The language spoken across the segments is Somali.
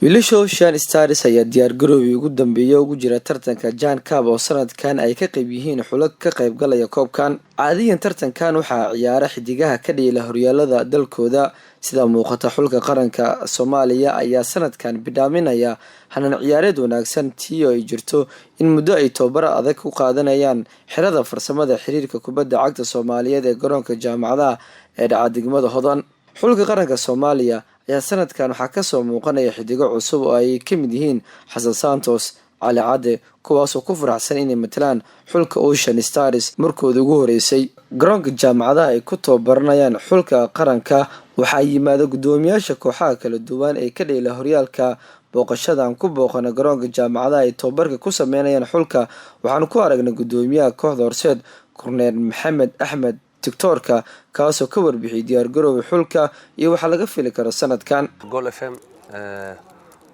wiilasha Ocean Stars ayaa diyaargarowgii ugu dambeeyay ugu jira tartanka Jane Cup oo sanadkan ay ka qayb yihiin xulal ka qayb galaya koobkan. Caadiyan tartankan waxaa ciyaara xidigaha ka dhigay horyaalada dalkooda sida muuqata xulka qaranka Soomaaliya ayaa sanadkan bidhaaminaya hanan ciyaareed wanaagsan tii ay jirto in muddo ay tababar adag ku qaadanayaan xirada farsamada xiriirka kubadda cagta Soomaaliyeed ee garoonka jaamacadaha ee dhaca degmada Hodan. xulka qaranka Soomaaliya ayaa sanadkan waxaa kasoo muuqanaya xidigo cusub oo ay ka mid yihiin Xasan Santos, Cali Cade, kuwaasoo ku faraxsan inay matalaan xulka Ocean Stars markoodii ugu horeysay. garoonka jaamacadaha ay ku tababaranayaan xulka qaranka waxaa yimaada guddoomiyaasha kooxaha kala duwan ee ka dhigay horyaalka. booqashadan ku booqana garoonka jaamacadaha ay tababarka ku sameynayaan xulka waxaan ku aragnay guddoomiyaha kooxda horseed Korneel Maxamed Axmed tiktorka kaasoo ka warbixiyay diyaargarowga xulka iyo waxa laga fili karo sanadkan. Goal FM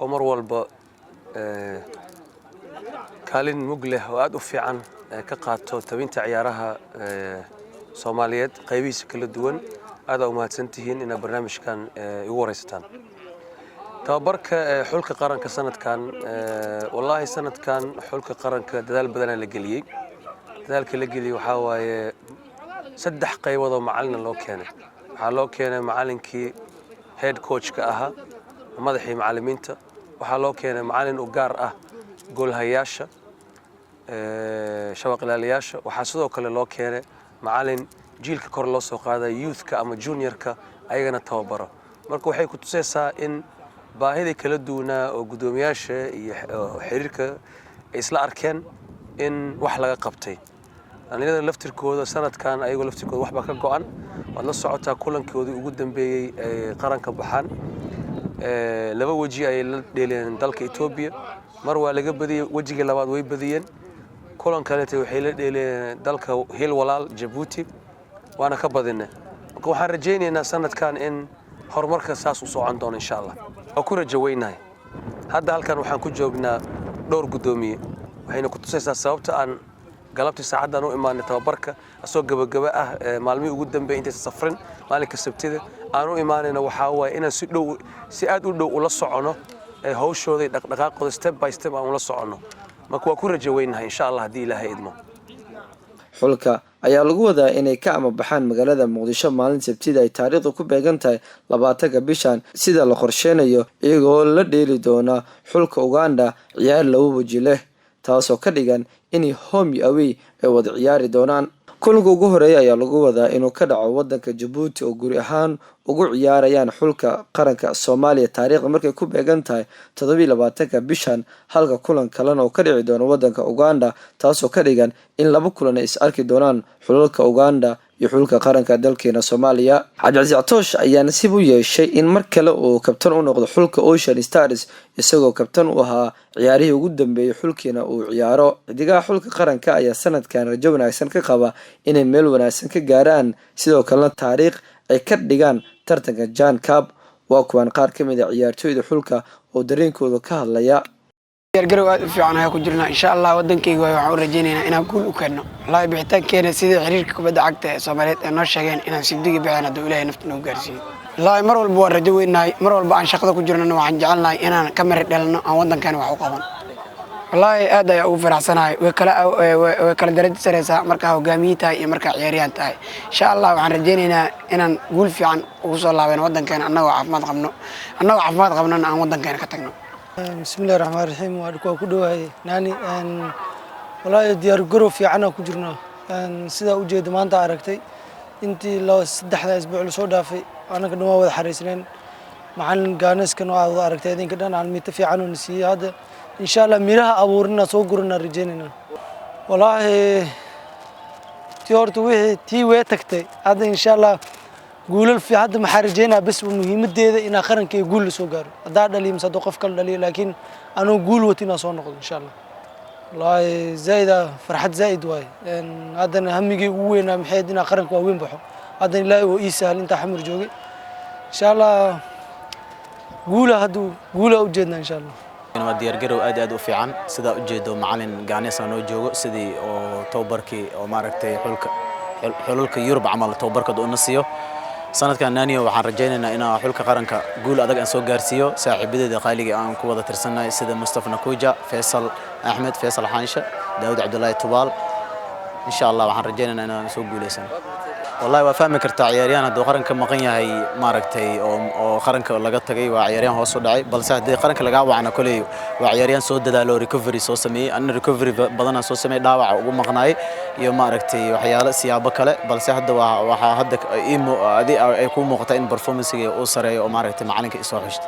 oo mar walba kaalin mug leh oo aad u fiican ka qaato tabinta ciyaaraha Soomaaliyeed qaybihiisa kala duwan aad u mahadsantihiin in barnaamijkan igu wareysataan. tababarka xulka qaranka sanadkan wallahi sanadkan xulka qaranka dadaal badan la geliyay. dadaalka la geliyay waxa waaye saddex qaybood oo macallin loo keenay. waxaa loo keenay macallinkii head coach ka ahaa madaxii macallimiinta. waxaa loo keenay macallin u gaar ah goolhayaasha shabaqlaalayaasha. waxaa sidoo kale loo keenay macallin jiilka kor loo soo qaaday youth-ka ama junior-ka ayagana tababaro. marka waxay ku tusaysaa in baahida kala duwanaa oo guddoomiyaasha iyo xiriirka ay isla arkeen in wax laga qabtay. dhalinyarada laftirkooda sanadkan ayagoo laftirkooda waxba ka go'an waad la socotaa kulankoodii ugu dambeeyay ee qaranka baxaan laba waji ay la dheeleen dalka Itoobiya. mar waa laga badiyay wajiga labaad way badiyeen. kulan kale waxay la dheeleen dalka Hiil Walaal Djibouti waana ka badinay. marka waxaan rajaynaynaa sanadkan in horumarka saas u socon doono insha Allah. oo ku rajaynahay hadda halkan waxaan ku joognaa dhowr guddoomiye waxayna ku tusaysaa sababta aan galabtii saacadan u imaanay tababarka asoo gabagaba ah maalmihii ugu dambeeyay inta safrin maalinka Sabtida aan u imaanayna waxa waaye inaan si aad u dhow ula socono hawshooda dhaqdhaqaaqooda step by step aan ula socono. marka waa ku rajaynahay insha Allah hadii Ilaahay idmo. xulka ayaa lagu wadaa inay ka baxaan magaalada Muqdisho maalin Sabtida ay taariikhdu ku beegan tahay 20 bishan sida la qorsheenayo iyagoo la dheeli doona xulka Uganda ciyaar laba waji leh taasoo ka dhigan in home iyo away ay wada ciyaari doonaan. kulanka ugu horeeya ayaa lagu wadaa inuu ka dhaco wadanka Djibouti oo guri ahaan ugu ciyaarayaan xulka qaranka Soomaaliya taariikhda markay ku beegan tahay 27 bishan halka kulan kalena oo ka dhici doono wadanka Uganda taasoo ka dhigan in laba kulan ay is arki doonaan xulka Uganda iyo xulka qaranka dalkeena Soomaaliya. Cabdi Atoosh ayaa nasiib u yeeshay in mar kale uu kabtan u noqdo xulka Ocean Stars isagoo kabtan u ahaa ciyaarihii ugu dambeeyay xulkiina uu ciyaaro. xidigaha xulka qaranka ayaa sanadkan rajo wanaagsan ka qaba inay meel wanaagsan ka gaaraan sidoo kalena taariikh ay ka dhigaan tartanka Jane Cup. waa kuwan qaar ka mid ah ciyaartooyda xulka oo dareenkooda ka hadlaya. diyaargarow aad u fiican ayaa ku jirnaa insha Allah wadankayga waxaan u rajaynaynaa inaan guul u keenno. wallahi bixitaankeena sida xiriirka kubadda cagta ee Soomaaliyeed ee noo sheegeen inaan sibdigi bixin haduu Ilaahay nafta noo gaarsiiyo. wallahi mar walba waan rajo weynahay mar walba aan shaqada ku jirnana waxaan jecelnahay inaan ka mari dhalno aan wadankan wax u qaban. wallahi aad ayaa ugu faraxsanahay way kala darajo sareysa marka hogaamiyada iyo marka ciyaaryahan tahay. insha Allah waxaan rajaynaynaa inaan guul fiican ugu soo laabano wadankan annagoo caafimaad qabnana aan wadankan ka tagno. Bismillahirrahmanirrahim. waa ku dhawahay naani wallahi diyaargarow fiican ku jirnaa sida u jeedo maanta aragtay intii saddexda isbuuc la soo dhaafay anaga dhan wada xariisneen macallin Gaaneska noo wada aragtay idinka dhan aan mid fiican oo nasiiyay hadda insha Allah miraha abuurina soo gurna rajaynayna. wallahi tii way tagtay hadda insha Allah guulal fi hadda ma xariijayna bas muhiimadeeda in qaranka ay guul soo gaaro hadaa dhaliyo mise qof kale dhaliyo laakiin anoo guul watina soo noqdo insha Allah. wallahi zaida farxad zaid waay hadda hamigii ugu weynaa maxay dina qaranka waa weyn baxo hadda Ilaahay oo ii sahal inta xamar joogay insha Allah guula u jeedna insha Allah. waa diyaargarow aad u fiican sida u jeedo macallin Gaanesa noo joogo sidii oo tababarkii oo maaragtay xulka Yurub camal tababarkooda u nasiyo sanadkan naaniyo waxaan rajaynaynaa inaan xulka qaranka guul adag aan soo gaarsiiyo saaxiibadeeda qaaliga aan ku wada tirsanahay sida Mustafa Nakuja Faisal Ahmed Faisal Xaansha Daawud Cabdullaahi Tubaal insha Allah waxaan rajaynaynaa inaan soo guuleysano wallahi waa fahmi kartaa ciyaaryahan hadduu qaranka maqan yahay maaragtay oo qaranka laga tagay waa ciyaaryahan hoos u dhacay balse haddii qaranka laga wacna kulay waa ciyaaryahan soo dadaalo recovery soo sameeyay anna recovery badan soo sameeyay dhaawac ugu maqnaay iyo maaragtay waxyaalo siyaabo kale balse hadda waxa hadda ay ku muuqata in performance-iga uu sareeyo oo maaragtay macalinka isoo xishto